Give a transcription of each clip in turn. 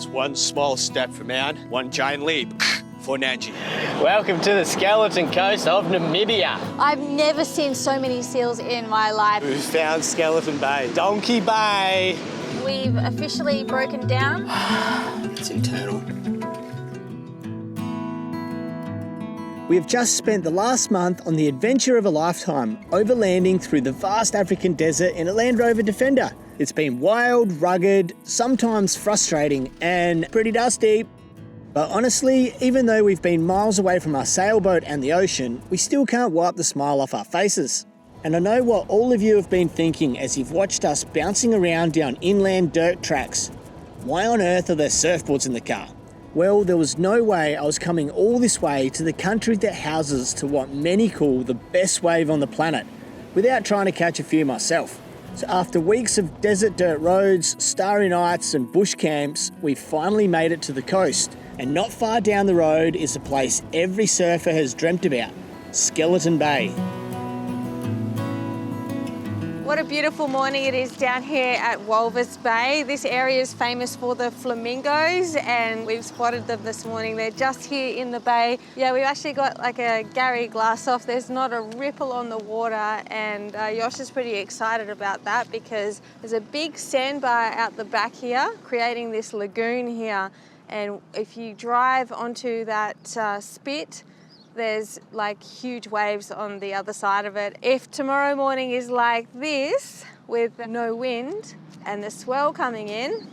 That's one small step for man, one giant leap for Nanji. Welcome to the skeleton coast of Namibia. I've never seen so many seals in my life. We've found Skeleton Bay, Donkey Bay. We've officially broken down. It's internal. We have just spent the last month on the adventure of a lifetime, overlanding through the vast African desert in a Land Rover Defender. It's been wild, rugged, sometimes frustrating, and pretty dusty. But honestly, even though we've been miles away from our sailboat and the ocean, we still can't wipe the smile off our faces. And I know what all of you have been thinking as you've watched us bouncing around down inland dirt tracks. Why on earth are there surfboards in the car? Well, there was no way I was coming all this way to the country that houses to what many call the best wave on the planet, without trying to catch a few myself. So after weeks of desert dirt roads, starry nights and bush camps, we finally made it to the coast. And not far down the road is a place every surfer has dreamt about, Skeleton Bay. What a beautiful morning it is down here at Walvis Bay. This area is famous for the flamingos and we've spotted them this morning. They're just here in the bay. Yeah, we've actually got like a Gary glass off. There's not a ripple on the water and Yosh is pretty excited about that because there's a big sandbar out the back here creating this lagoon here. And if you drive onto that spit, there's like huge waves on the other side of it. If tomorrow morning is like this with no wind and the swell coming in,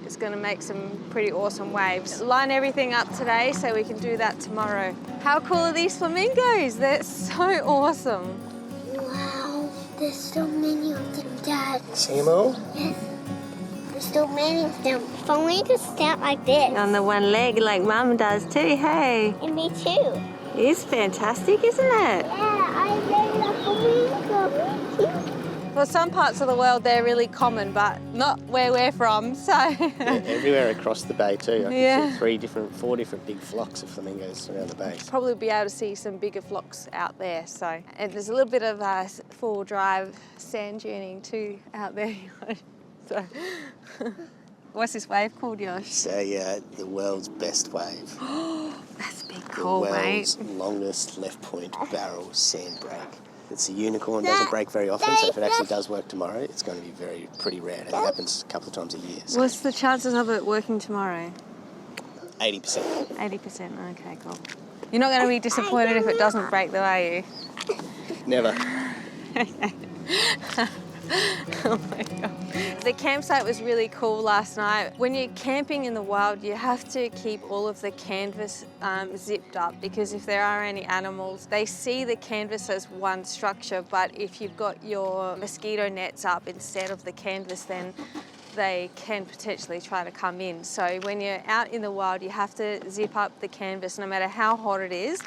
it's going to make some pretty awesome waves. Line everything up today so we can do that tomorrow. How cool are these flamingos? They're so awesome. Wow, there's so many of them, Dad. See them all? Yes. There's so many of them. If only you could stand like this. On the one leg like Mum does too, hey? And me too. It's fantastic, isn't it? Yeah, I made a flamingo. Well, some parts of the world they're really common, but not where we're from, so... Yeah, everywhere across the bay too. I Yeah. can see 4 different big flocks of flamingos around the bay. Probably be able to see some bigger flocks out there, so... And there's a little bit of four-wheel drive sand duning too out there, so... What's this wave called, Yosh? So the world's best wave. That's big cool, mate. The world's longest left point barrel sand break. It's a unicorn, doesn't break very often, so if it actually does work tomorrow, it's going to be pretty rare. And it happens a couple of times a year. So What's the chances of it working tomorrow? 80%. 80%, okay, cool. You're not going to be disappointed if it doesn't break though, are you? Never. Oh my God. The campsite was really cool last night. When you're camping in the wild, you have to keep all of the canvas zipped up because if there are any animals, they see the canvas as one structure, but if you've got your mosquito nets up instead of the canvas, then they can potentially try to come in. So when you're out in the wild, you have to zip up the canvas no matter how hot it is.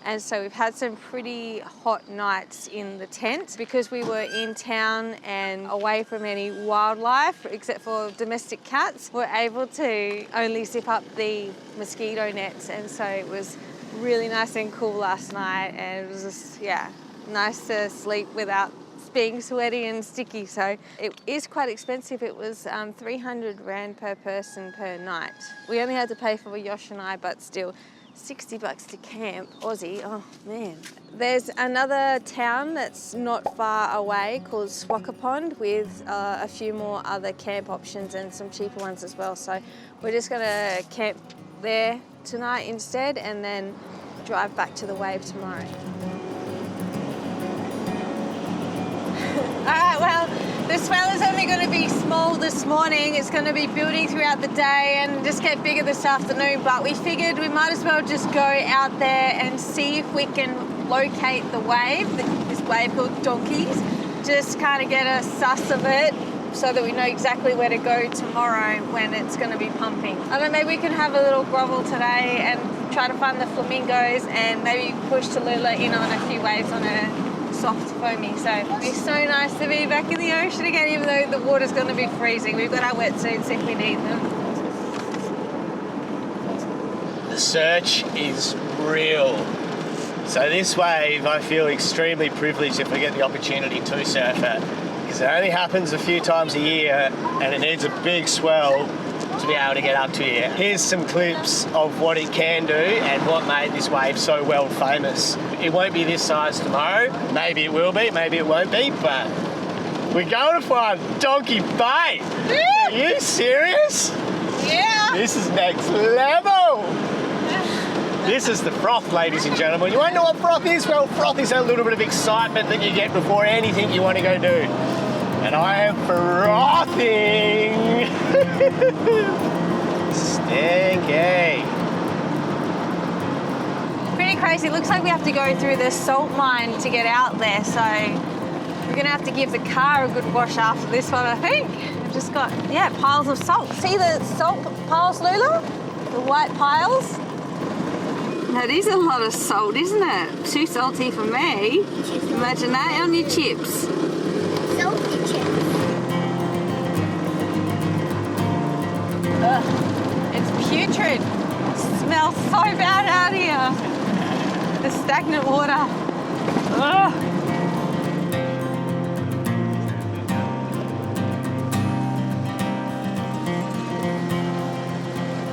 And so we've had some pretty hot nights in the tent because we were in town and away from any wildlife except for domestic cats. We're able to only zip up the mosquito nets, and so it was really nice and cool last night, and it was just, nice to sleep without being sweaty and sticky. So it is quite expensive. It was 300 Rand per person per night. We only had to pay for Yosh and I, but still, $60 to camp, Aussie, oh man. There's another town that's not far away called Swakopmund with a few more other camp options and some cheaper ones as well. So we're just gonna camp there tonight instead and then drive back to the wave tomorrow. All right, well, the swell is only going to be small this morning. It's going to be building throughout the day and just get bigger this afternoon. But we figured we might as well just go out there and see if we can locate the wave, this wave called Donkeys. Just kind of get a suss of it so that we know exactly where to go tomorrow when it's going to be pumping. I don't know, maybe we can have a little grovel today and try to find the flamingos and maybe push Tallulah in on a few waves on a soft foamy. So it's so nice to be back in the ocean again, even though the water's going to be freezing. We've got our wetsuits if we need them. The search is real. So this wave, I feel extremely privileged if I get the opportunity to surf it, because it only happens a few times a year and it needs a big swell to be able to get up to here. Here's some clips of what it can do and what made this wave so world famous. It won't be this size tomorrow. Maybe it will be, maybe it won't be, but we're going to find Donkey Bay. Are you serious? Yeah. This is next level. This is the froth, ladies and gentlemen. You won't know what froth is? Well, froth is that little bit of excitement that you get before anything you want to go do. And I am frothing. Stinky. Pretty crazy. It looks like we have to go through the salt mine to get out there, so we're gonna have to give the car a good wash after this one, I think. We've just got, yeah, piles of salt. See the salt piles, Lula? The white piles? That is a lot of salt, isn't it? Too salty for me. Imagine that on your chips. Salty chips. Ugh, it's putrid. It smells so bad out here. The stagnant water. Ugh.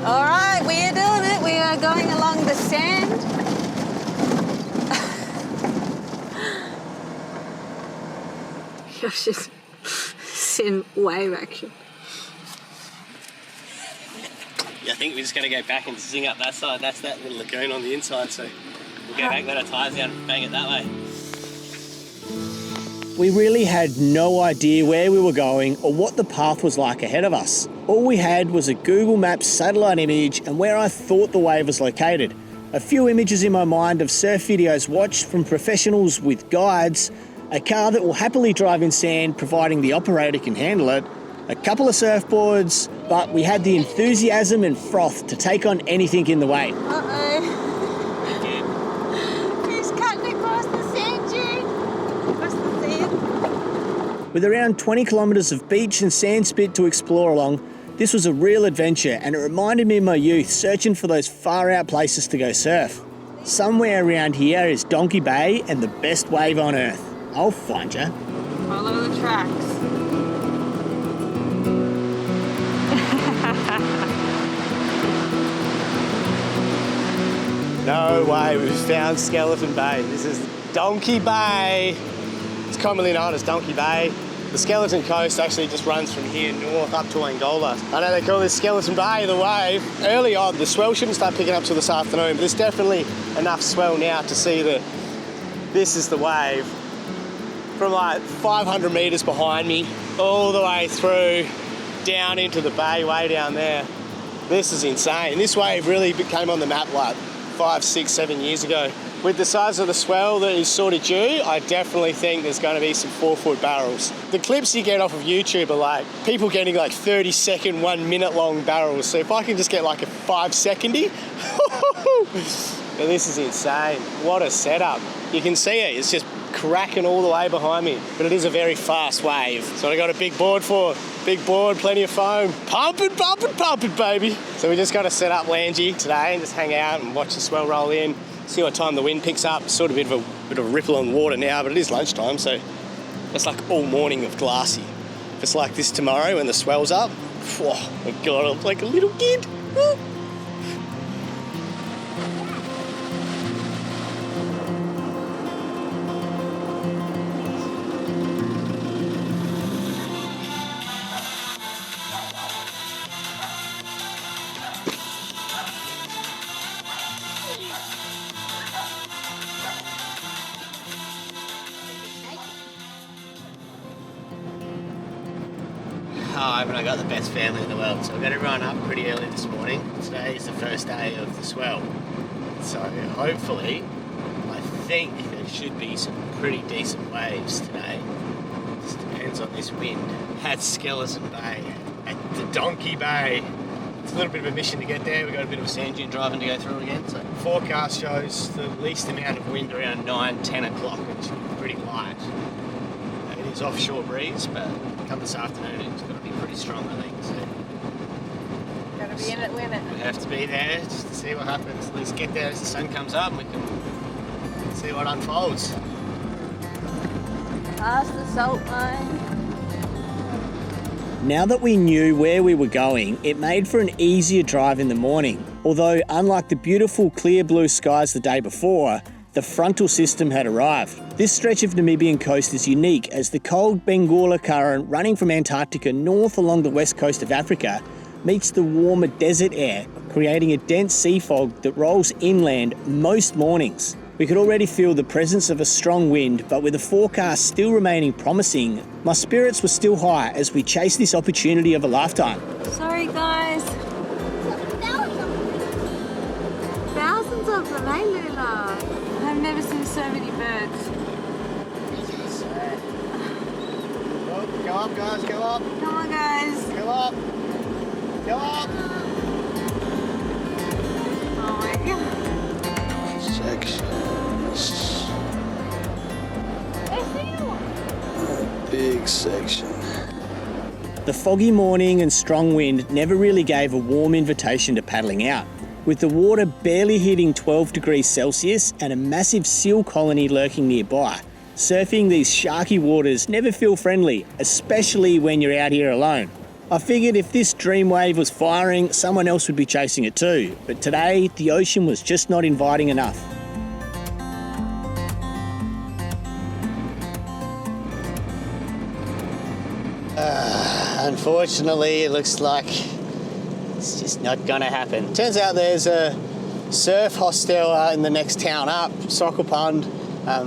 All right, we are doing it. We are going along the sand. Gosh, it's in wave action. Yeah, I think we're just going to go back and sing up that side. That's that little lagoon on the inside, so we'll go back, let our tyres down and bang it that way. We really had no idea where we were going or what the path was like ahead of us. All we had was a Google Maps satellite image and where I thought the wave was located. A few images in my mind of surf videos watched from professionals with guides, a car that will happily drive in sand providing the operator can handle it, a couple of surfboards, but we had the enthusiasm and froth to take on anything in the way. Uh-oh. He's cutting across the sand dune. Across the sand. With around 20 kilometres of beach and sand spit to explore along, this was a real adventure and it reminded me of my youth searching for those far out places to go surf. Somewhere around here is Donkey Bay and the best wave on earth. I'll find you. Follow the tracks. No way, we've found Skeleton Bay. This is Donkey Bay. It's commonly known as Donkey Bay. The Skeleton Coast actually just runs from here north up to Angola. I know they call this Skeleton Bay, the wave. Early on, the swell shouldn't start picking up till this afternoon, but there's definitely enough swell now to see that this is the wave. From like 500 metres behind me, all the way through, down into the bay, way down there. This is insane. This wave really came on the map like 5, 6, 7 years ago. With the size of the swell that is sort of due, I definitely think there's going to be some 4-foot barrels. The clips you get off of YouTube are like people getting like 30-second, 1 minute long barrels. So if I can just get like a 5-second-y, this is insane. What a setup. You can see it, it's just cracking all the way behind me. But it is a very fast wave. So I got a big board for. Big board, plenty of foam. Pump it, pump it, pump it, baby. So we just got to set up Langy today and just hang out and watch the swell roll in. See what time the wind picks up. It's sort of a bit of a ripple on water now, but it is lunchtime, so it's like all morning of glassy. If it's like this tomorrow when the swell's up, oh my God, I'm like a little kid. Oh, and I got the best family in the world, so I got everyone up pretty early this morning. Today is the first day of the swell, so hopefully, I think there should be some pretty decent waves today. Just depends on this wind. At Skeleton Bay, at the Donkey Bay. It's a little bit of a mission to get there. We've got a bit of a sand dune driving to go through again. So forecast shows the least amount of wind around 9, 10 o'clock, which is pretty light. It is offshore breeze, but come this afternoon it's going to be pretty strong, I think. So Gotta be in it, win it. we have to be there just to see what happens. At least get there as the sun comes up and we can see what unfolds. Past the salt mine. Now that we knew where we were going, it made for an easier drive in the morning. Although, unlike the beautiful clear blue skies the day before, the frontal system had arrived. This stretch of Namibian coast is unique as the cold Benguela current running from Antarctica north along the west coast of Africa meets the warmer desert air, creating a dense sea fog that rolls inland most mornings. We could already feel the presence of a strong wind, but with the forecast still remaining promising, my spirits were still high as we chased this opportunity of a lifetime. Sorry guys. Thousands of them, eh Lula? I've never seen so many birds. Go up, guys, go up. Come on guys. Go up. Go up. Oh my god. Sections. Big section. The foggy morning and strong wind never really gave a warm invitation to paddling out. With the water barely hitting 12 degrees Celsius and a massive seal colony lurking nearby, surfing these sharky waters never feel friendly, especially when you're out here alone. I figured if this dream wave was firing, someone else would be chasing it too, but today the ocean was just not inviting enough. Unfortunately, it looks like it's just not gonna happen. Turns out there's a surf hostel in the next town up, Swakopmund.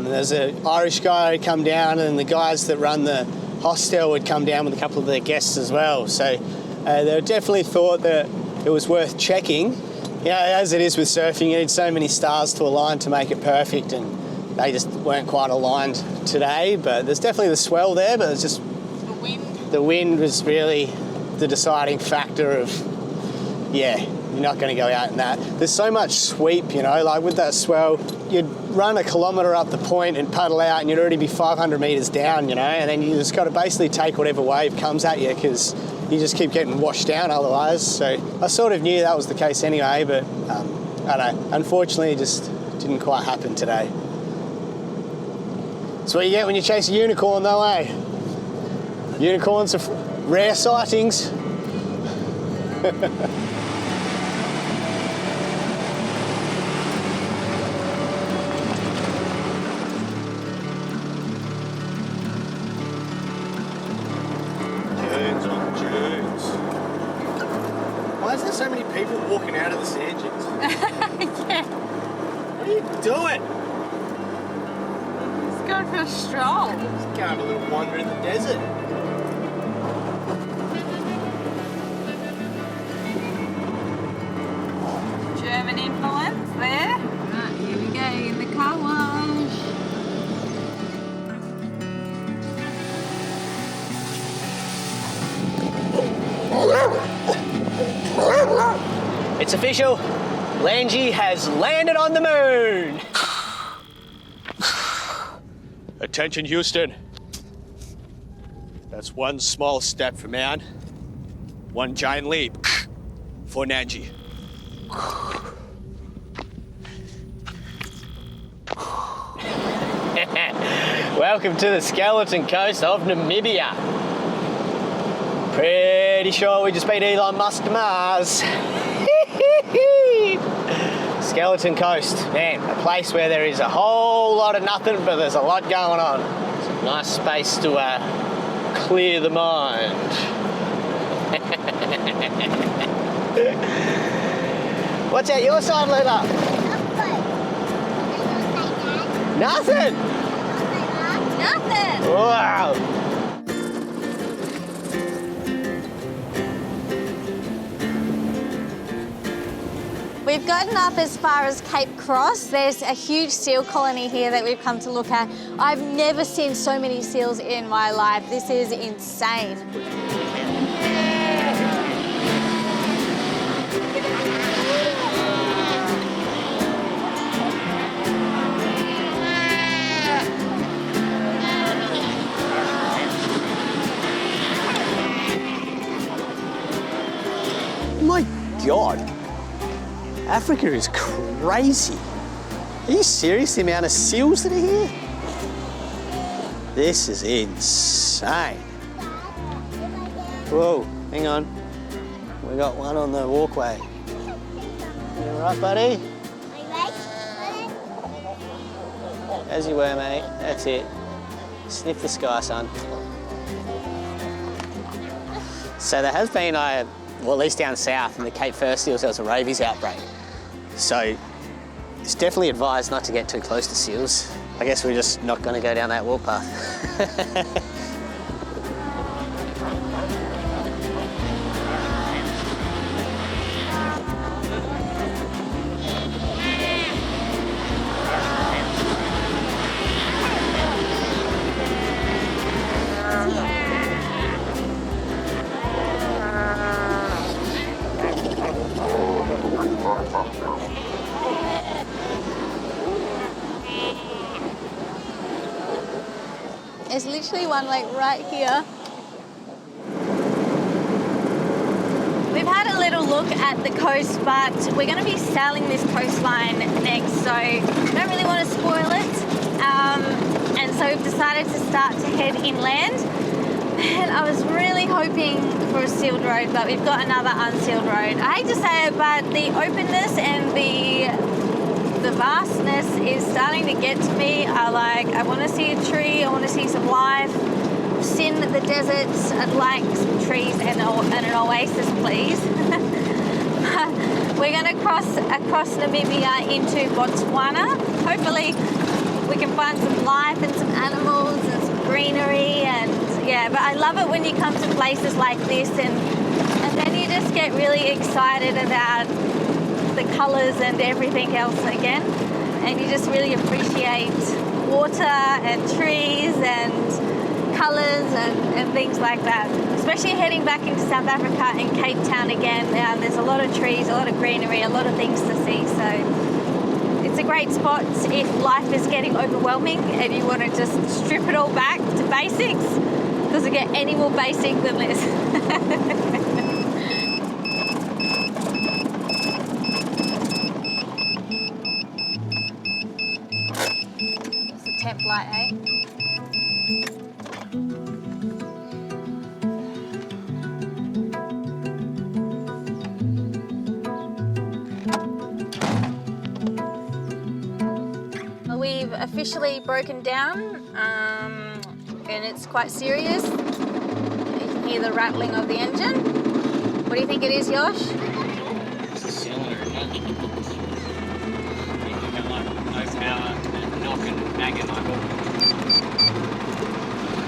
There's an Irish guy who'd come down, and the guys that run the hostel would come down with a couple of their guests as well. So they definitely thought that it was worth checking. You know, as it is with surfing, you need so many stars to align to make it perfect, and they just weren't quite aligned today. But there's definitely the swell there, but it's just the wind was really the deciding factor of, yeah, you're not going to go out in that. There's so much sweep, you know, like with that swell, you'd run a kilometre up the point and paddle out and you'd already be 500 metres down, you know, and then you just got to basically take whatever wave comes at you because you just keep getting washed down otherwise. So I sort of knew that was the case anyway, but I don't know, unfortunately it just didn't quite happen today. That's what you get when you chase a unicorn though, eh? Unicorns are rare sightings. Dunes on dunes. Why is there so many people walking out of the sand dunes? Yeah. What are you doing? Let's go for a stroll. Just going a little wander in the desert. German influence there. Right, here we go in the car wash. It's official. Langy has landed on the moon. Attention, Houston. That's one small step for man, one giant leap for Nanji. Welcome to the skeleton coast of Namibia. Pretty sure we just beat Elon Musk to Mars. Skeleton Coast, man, a place where there is a whole lot of nothing, but there's a lot going on. It's a nice space to clear the mind. What's out your side, Lila? Nothing. Nothing. Wow. We've gotten up as far as Cape Cross. There's a huge seal colony here that we've come to look at. I've never seen so many seals in my life. This is insane. My God. Africa is crazy. Are you serious, the amount of seals that are here? This is insane. Whoa, hang on. We got one on the walkway. You all right, buddy? Are you ready? As you were, mate. That's it. Sniff the sky, son. So there has been well, at least down south in the Cape Fur seals, there was a rabies outbreak. So it's definitely advised not to get too close to seals. I guess we're just not going to go down that walk path. There's literally one like right here. We've had a little look at the coast, but we're going to be sailing this coastline next, so don't really want to spoil it. And so we've decided to start to head inland. And I was really hoping for a sealed road, but we've got another unsealed road. I hate to say it, but the openness and the vastness is starting to get to me. I want to see a tree, I want to see some life. I've seen the deserts, I'd like some trees and an oasis, please. We're going to cross across Namibia into Botswana. Hopefully we can find some life and some animals and some greenery, and yeah, but I love it when you come to places like this and then you just get really excited about the colours and everything else again, and you just really appreciate water and trees and colours and things like that, especially heading back into South Africa and Cape Town again. There's a lot of trees, a lot of greenery, a lot of things to see, so it's a great spot if life is getting overwhelming and you want to just strip it all back to basics. Does it get any more basic than this? Temp light, eh? We've officially broken down, and it's quite serious. You can hear the rattling of the engine. What do you think it is, Yosh? It's a cylinder, isn't it? You can go like no power and knock and nagging like all.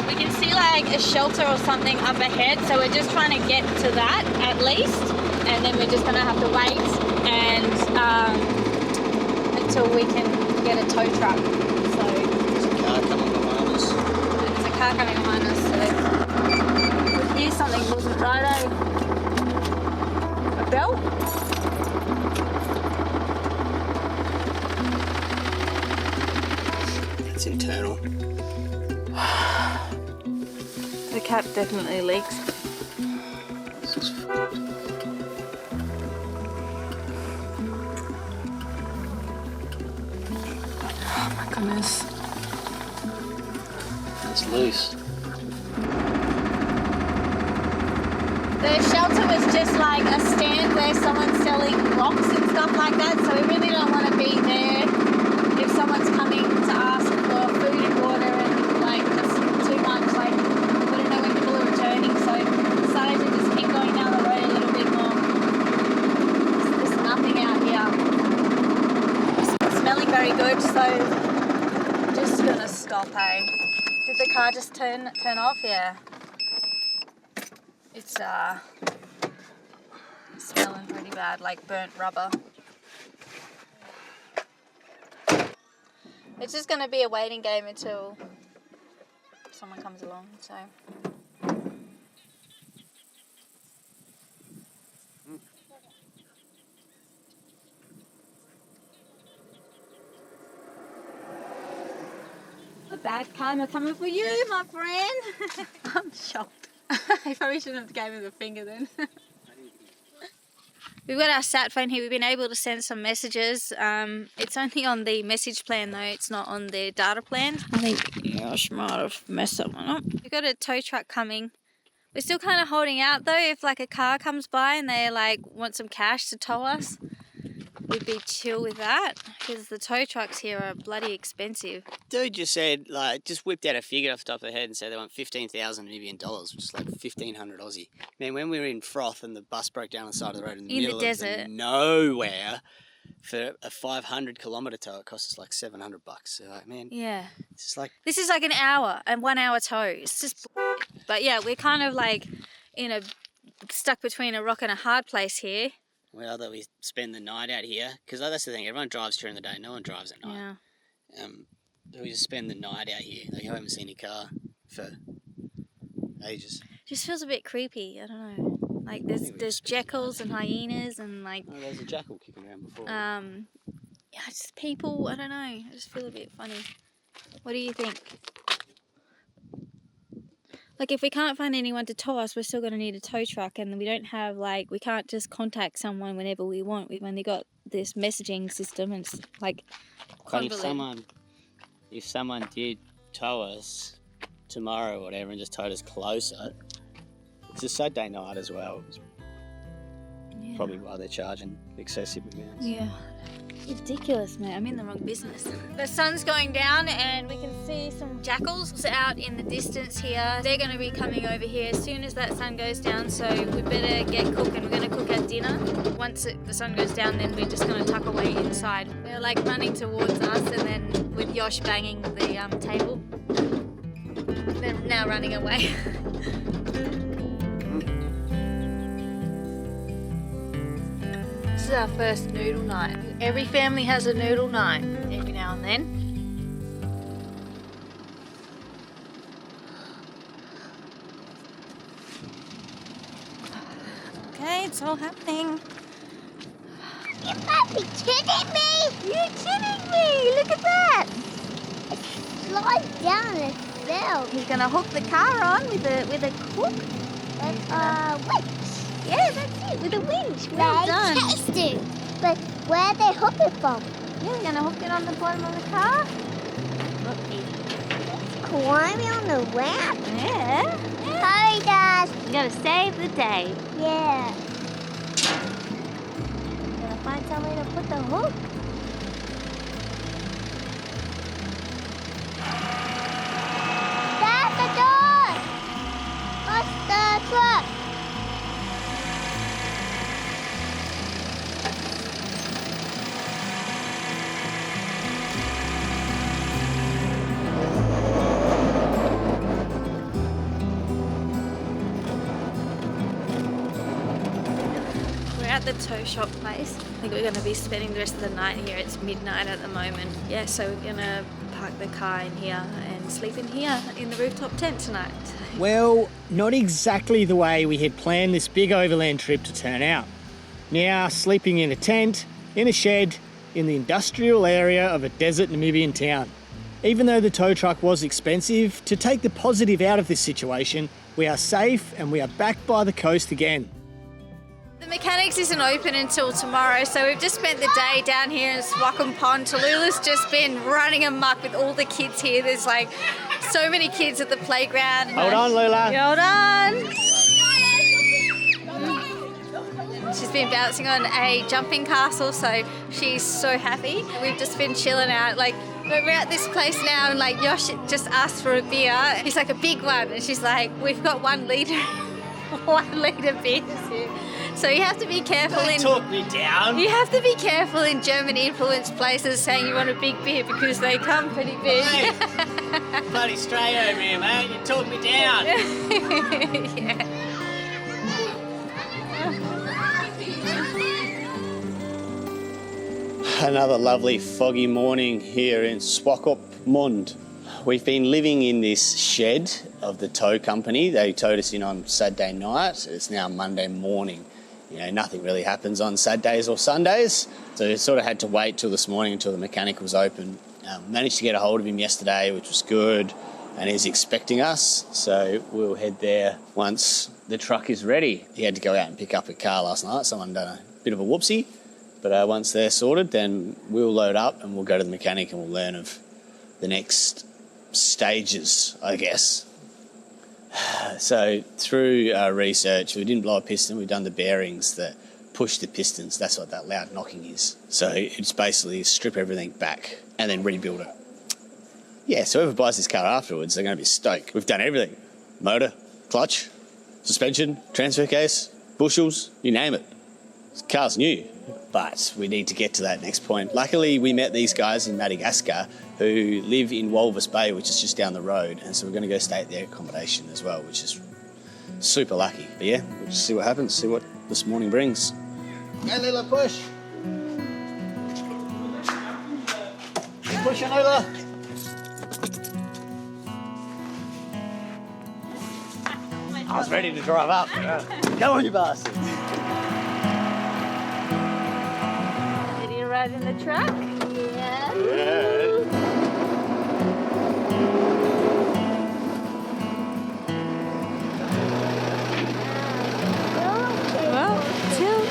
We can see like a shelter or something up ahead, so we're just trying to get to that at least, and then we're just going to have to wait and until we can get a tow truck. So There's a car coming behind us. there's a car coming behind us, so we hear something wasn't right, eh? A bell? It's internal. The cap definitely leaks. This is Oh my goodness. It's loose. The shelter was just like a stand where someone's selling rocks and stuff like that, so we really don't want to be there if someone's coming to ask for food and water and like that's too much, like we don't know when people are returning, so we decided to just keep going down the road a little bit more. There's nothing out here. It's smelling very good, so I'm just gonna stop, eh? Did the car just turn off? Yeah. It's smelling pretty bad, like burnt rubber. It's just gonna be a waiting game until someone comes along, so. A bad karma coming for you, my friend. I'm shocked. I probably shouldn't have gave him the finger then. We've got our sat phone here. We've been able to send some messages. It's only on the message plan though. It's not on the data plan. I think Josh might have messed that one up. We've got a tow truck coming. We're still kind of holding out though. If like a car comes by and they like want some cash to tow us, we'd be chill with that because the tow trucks here are bloody expensive. Dude just said, like, just whipped out a figure off the top of their head and said they want 15,000 Namibian dollars, which is like 1,500 Aussie. Man, when we were in Froth and the bus broke down on the side of the road in the middle desert. of nowhere, for a 500 kilometre tow, it cost us like $700. So, like, man, Yeah. it's just like... This is like an hour and 1 hour tow. It's just but yeah, we're kind of like stuck between a rock and a hard place here. Well, that we spend the night out here, because that's the thing, everyone drives during the day, no one drives at night. Yeah. We just spend the night out here. Like, I haven't seen any car for ages. Just feels a bit creepy. I don't know. Like there's jackals and hyenas and like Oh, there was a jackal kicking around before. yeah, just people. I don't know. I just feel a bit funny. What do you think? Like if we can't find anyone to tow us, we're still going to need a tow truck, and we don't have we can't just contact someone whenever we want. We've only got this messaging system, and it's like But convoluted. if someone did tow us tomorrow or whatever and just towed us closer, it's a Saturday night as well. It's Yeah. probably why they're charging excessive amounts. Yeah. Ridiculous, mate. I'm in the wrong business. The sun's going down and we can see some jackals out in the distance here. They're going to be coming over here as soon as that sun goes down, so we better get cooking. We're going to cook our dinner. Once the sun goes down, then we're just going to tuck away inside. They're like running towards us, and then with Yosh banging the table. They're now running away. This is our first noodle night. Every family has a noodle night every now and then. Okay, it's all happening. You might be kidding me! You're kidding me! Look at that! Slide down and fell. He's gonna hook the car on with a hook. Winch. Yeah, that's it, with a winch. Well done. Fantastic. But where they hook it from? Yeah, we're gonna hook it on the bottom of the car. Climbing on the ramp? Yeah. Hurry, Dad. You gotta save the day. Yeah. Gotta find somewhere to put the hook. That's the door. What's the truck? We're at the tow shop place. I think we're going to be spending the rest of the night here. It's midnight at the moment. Yeah, so we're going to park the car in here and sleep in here in the rooftop tent tonight. Well, not exactly the way we had planned this big overland trip to turn out. Now, sleeping in a tent, in a shed, in the industrial area of a desert Namibian town. Even though the tow truck was expensive, to take the positive out of this situation, we are safe and we are back by the coast again. The mechanics isn't open until tomorrow, so we've just spent the day down here in Swakopmund. Tallulah just been running amok with all the kids here. There's like so many kids at the playground. Hold on, Lula. Hold on. She's been bouncing on a jumping castle, so she's so happy. We've just been chilling out. Like, we're at this place now, and like Yosh just asked for a beer. He's like, a big one, and she's like, we've got 1 litre, 1 litre beers here. So you have to be careful. Don't talk me down. You have to be careful in German-influenced places saying you want a big beer because they come pretty big. Hey, bloody straight over here, mate. You talk me down. Yeah. Another lovely foggy morning here in Swakopmund. We've been living in this shed of the tow company. They towed us in on Saturday night. It's now Monday morning. You know, nothing really happens on Saturdays or Sundays. So we sort of had to wait till this morning until the mechanic was open. Managed to get a hold of him yesterday, which was good, and he's expecting us. So we'll head there once the truck is ready. He had to go out and pick up a car last night. Someone done a bit of a whoopsie. But once they're sorted, then we'll load up and we'll go to the mechanic and we'll learn of the next stages, I guess. So through our research, we didn't blow a piston, we've done the bearings that push the pistons. That's what that loud knocking is. So it's basically strip everything back and then rebuild it. Yeah, so whoever buys this car afterwards, they're going to be stoked. We've done everything. Motor, clutch, suspension, transfer case, bushels, you name it. This car's new. But we need to get to that next point. Luckily, we met these guys in Madagascar who live in Walvis Bay, which is just down the road. And so we're going to go stay at their accommodation as well, which is super lucky. But yeah, we'll just see what happens, see what this morning brings. Hey, Lila, push. Push it, Lila. I was ready to drive up. Come on, you bastards. Ready to ride in the truck? Yeah. Well, chill.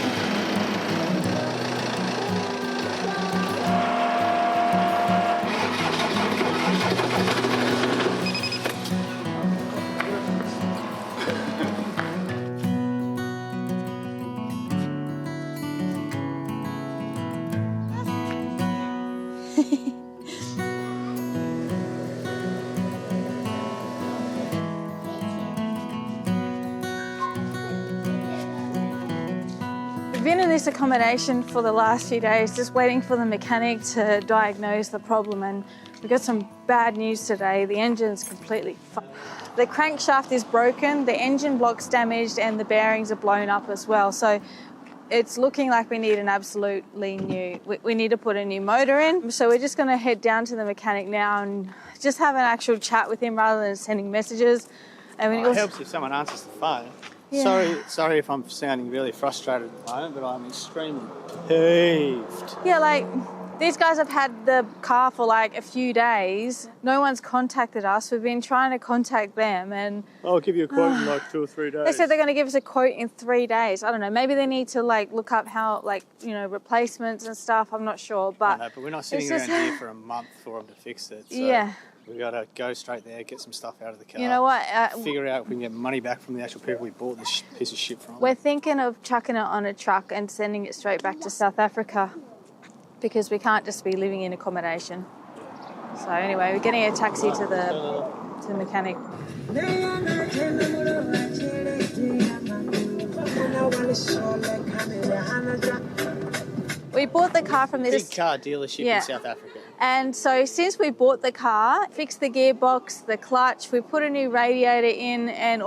We've been in this accommodation for the last few days, just waiting for the mechanic to diagnose the problem, and we've got some bad news today. The engine's completely fucked. The crankshaft is broken, the engine block's damaged, and the bearings are blown up as well. So it's looking like we need an absolutely new, we need to put a new motor in. So we're just going to head down to the mechanic now and just have an actual chat with him rather than sending messages. And It helps if someone answers the phone. Yeah. Sorry if I'm sounding really frustrated at the moment, but I'm extremely peeved. Yeah, like, these guys have had the car for like a few days. No one's contacted us. We've been trying to contact them, and I'll give you a quote in like 2 or 3 days. they said they're going to give us a quote in 3 days. I don't know. Maybe they need to like look up how, like, you know, replacements and stuff. I'm not sure, but I know, but we're not sitting it's around just- here for a month for them to fix it. So yeah. we've got to go straight there, get some stuff out of the car. You know what? Figure out if we can get money back from the actual people we bought this piece of shit from. We're thinking of chucking it on a truck and sending it straight back to South Africa, because we can't just be living in accommodation. So anyway, we're getting a taxi to the mechanic. We bought the car from this big car dealership Yeah. in South Africa. And so since we bought the car, fixed the gearbox, the clutch, we put a new radiator in, and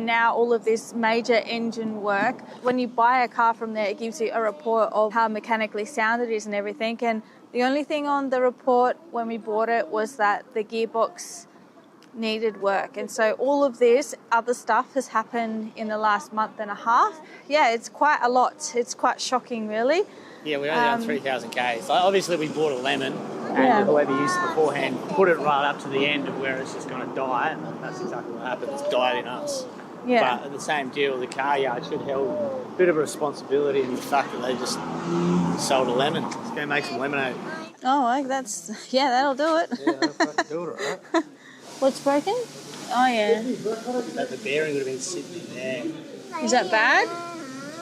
now all of this major engine work. When you buy a car from there, it gives you a report of how mechanically sound it is and everything. And the only thing on the report when we bought it was that the gearbox needed work. And so all of this other stuff has happened in the last month and a half. Yeah, it's quite a lot. It's quite shocking, really. Yeah, we only done 3,000 Ks. Like, obviously, we bought a lemon, and Yeah. whoever used it beforehand put it right up to the end of where it's just going to die, and that's exactly what happened. It's died in us. Yeah. But at the same deal, the car yard should hold a bit of a responsibility in the fact that they just sold a lemon. Let's go make some lemonade. Oh, well, that'll do it. Yeah, they'll fucking do it, right? What's broken? Oh, yeah. That the bearing would have been sitting in there. Is that bad?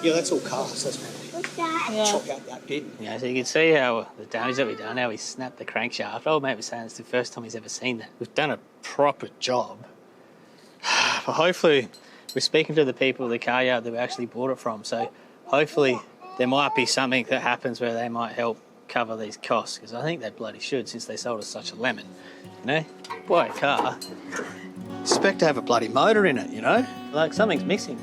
Yeah, that's all cast. That's right. What's that? Yeah. Chop out that bit. Yeah, so you can see how the damage that we've done, how we snapped the crankshaft. Old mate was saying it's the first time he's ever seen that. We've done a proper job. But hopefully, we're speaking to the people at the car yard that we actually bought it from, so hopefully there might be something that happens where they might help cover these costs, because I think they bloody should, since they sold us such a lemon. You know? Buy a car, expect to have a bloody motor in it, you know? Like, something's missing.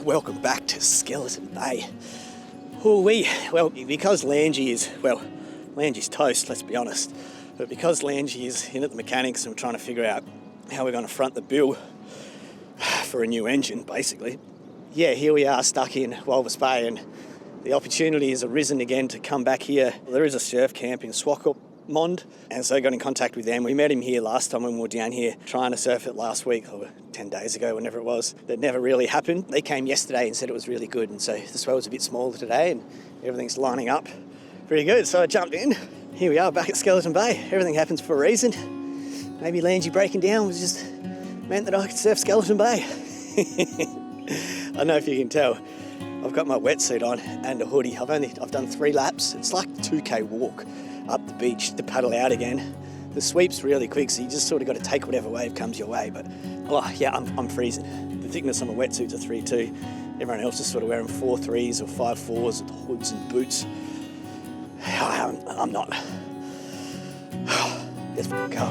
Welcome back to Skeleton Bay. Well, because Langy's toast, let's be honest, but because Langy is in at the mechanics and we're trying to figure out how we're going to front the bill for a new engine, basically. Yeah, here we are stuck in Walvis Bay, and the opportunity has arisen again to come back here. There is a surf camp in Swakopmund, Swakopmund, and so I got in contact with them. We met him here last time when we were down here trying to surf it last week, or 10 days ago, whenever it was. That never really happened. They came yesterday and said it was really good, and so the swell was a bit smaller today and everything's lining up pretty good. So I jumped in. Here we are back at Skeleton Bay. Everything happens for a reason. Maybe Langy breaking down was just meant that I could surf Skeleton Bay. I don't know if you can tell. I've got my wetsuit on and a hoodie. I've done 3 laps. It's like a 2K walk up the beach to paddle out again. The sweep's really quick, so you just sort of got to take whatever wave comes your way. But oh yeah, I'm freezing. The thickness on my wetsuit's a 3.2. Everyone else is sort of wearing 4.3s or 5.4s with hoods and boots. I'm not. Let's go.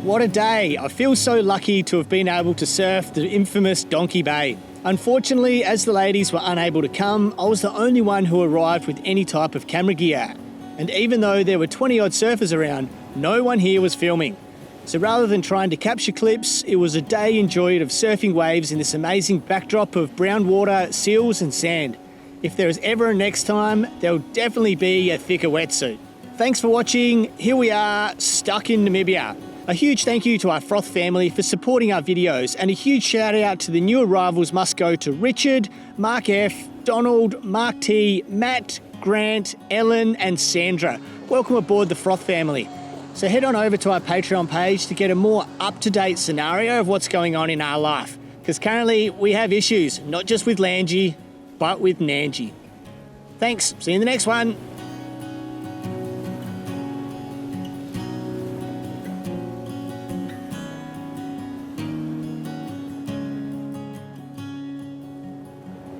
What a day. I feel so lucky to have been able to surf the infamous Donkey Bay. Unfortunately, as the ladies were unable to come, I was the only one who arrived with any type of camera gear. And even though there were 20 odd surfers around, no one here was filming. So rather than trying to capture clips, it was a day enjoyed of surfing waves in this amazing backdrop of brown water, seals and sand. If there is ever a next time, there'll definitely be a thicker wetsuit. Thanks for watching. Here we are, stuck in Namibia. A huge thank you to our Froth family for supporting our videos, and a huge shout out to the new arrivals must go to Richard, Mark F, Donald, Mark T, Matt, Grant, Ellen and Sandra. Welcome aboard the Froth family. So head on over to our Patreon page to get a more up-to-date scenario of what's going on in our life. Because currently we have issues, not just with Langy, but with Nangy. Thanks, see you in the next one.